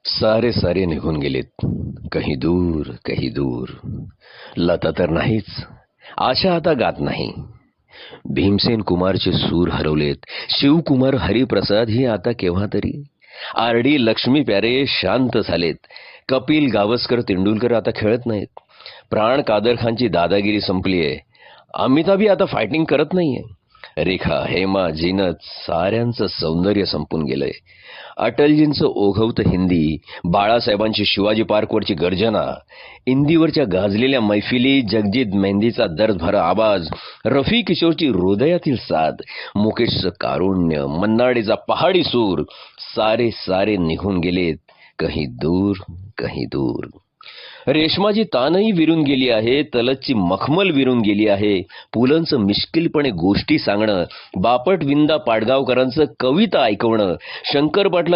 सारे सारे निघून गेलेत, कहीं दूर कहीं दूर. लता तर नाहीच, आशा आता गात नाही. भीमसेन कुमारचे सूर हरवलेत. शिवकुमार हरिप्रसाद ही आता केव्हा तरी. आर डी लक्ष्मी प्यारे शांत झालेत. कपिल गावस्कर तेंडुलकर आता खेळत नाहीत. प्राण कादर खानची दादागिरी संपलीये. अमिताभी आता फायटिंग करत नाहीये. रेखा, हेमा, जीनत साऱ्यांचं सौंदर्य संपून गेलंय. अटलजींचं ओघवतं हिंदी, बाळासाहेबांची शिवाजी पार्कवरची गर्जना, इंदीवरच्या गाजलेल्या मैफिली, जगजीत मेहंदीचा दर्दभरा आवाज, रफी किशोरची हृदयातील साथ, मुकेशचं कारुण्य, मन्नाडेचा पहाडी सूर, सारे सारे निघून गेलेत, कहीं दूर कहीं दूर. रेशमाची तानही विरून गेली आहे. तलतची मखमल विरून गेली आहे. पुलंचं मिश्किलपणे गोष्टी सांगणं, बापट विंदा पाडगावकरांचं कविता ऐकवणं, शंकर पाटला